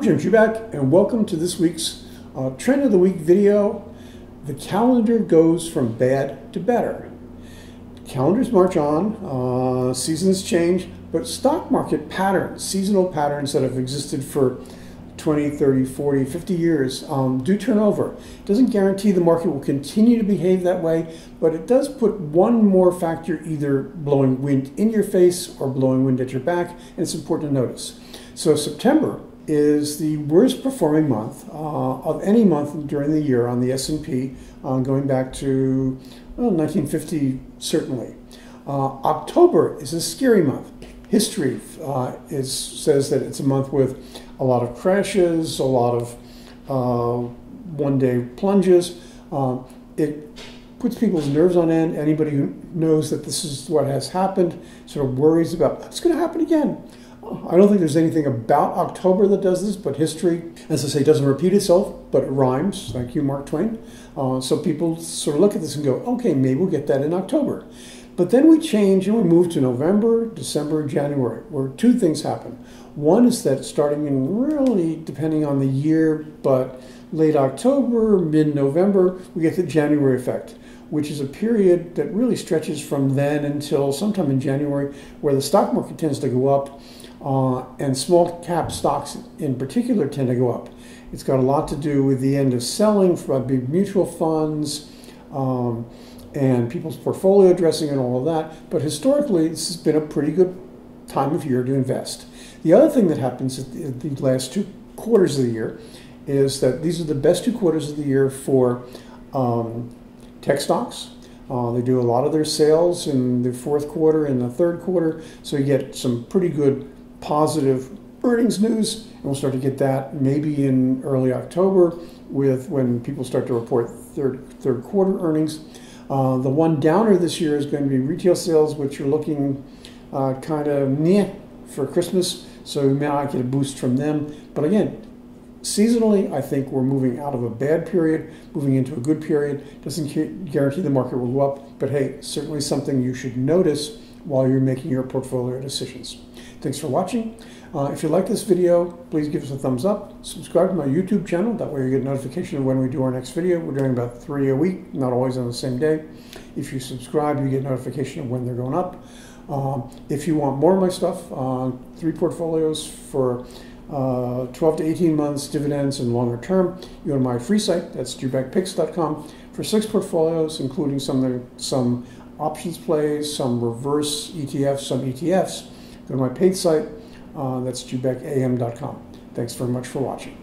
I'm Jim Jubak, and welcome to this week's Trend of the Week video. The calendar goes from bad to better. Calendars march on, seasons change, but stock market patterns, seasonal patterns that have existed for 20, 30, 40, 50 years do turn over. It doesn't guarantee the market will continue to behave that way, but it does put one more factor either blowing wind in your face or blowing wind at your back, and it's important to notice. So September is the worst performing month of any month during the year on the S&P, going back to 1950 certainly. October is a scary month. History says that it's a month with a lot of crashes, a lot of one-day plunges. It puts people's nerves on end. Anybody who knows that this is what has happened sort of worries about what's going to happen again. I don't think there's anything about October that does this, but history, as I say, doesn't repeat itself, but it rhymes. Thank you, Mark Twain. So people sort of look at this and go, okay, maybe we'll get that in October. But then we change and we move to November, December, January, where two things happen. One is that starting in really, depending on the year, but late October, mid-November, we get the January effect, which is a period that really stretches from then until sometime in January, where the stock market tends to go up, and small cap stocks in particular tend to go up. It's got a lot to do with the end of selling for big mutual funds, and people's portfolio dressing and all of that. But historically, this has been a pretty good time of year to invest. The other thing that happens at the last two quarters of the year is that these are the best two quarters of the year for tech stocks. They do a lot of their sales in the fourth quarter and the third quarter, so you get some pretty good positive earnings news, and we'll start to get that maybe in early October when people start to report third quarter earnings. The one downer this year is going to be retail sales, which are looking kind of meh for Christmas, so we may not get a boost from them. But again, seasonally, I think we're moving out of a bad period, moving into a good period. Doesn't guarantee the market will go up, but hey, certainly something you should notice while you're making your portfolio decisions. Thanks for watching. If you like this video, please give us a thumbs up. Subscribe to my YouTube channel. That way you get notification of when we do our next video. We're doing about 3 a week, not always on the same day. If you subscribe, you get notification of when they're going up. If you want more of my stuff, 3 portfolios for 12 to 18 months, dividends, and longer term, you go to my free site. That's jubakpicks.com for 6 portfolios, including some options plays, some reverse ETFs, some ETFs. Go to my paid site. That's jubakam.com. Thanks very much for watching.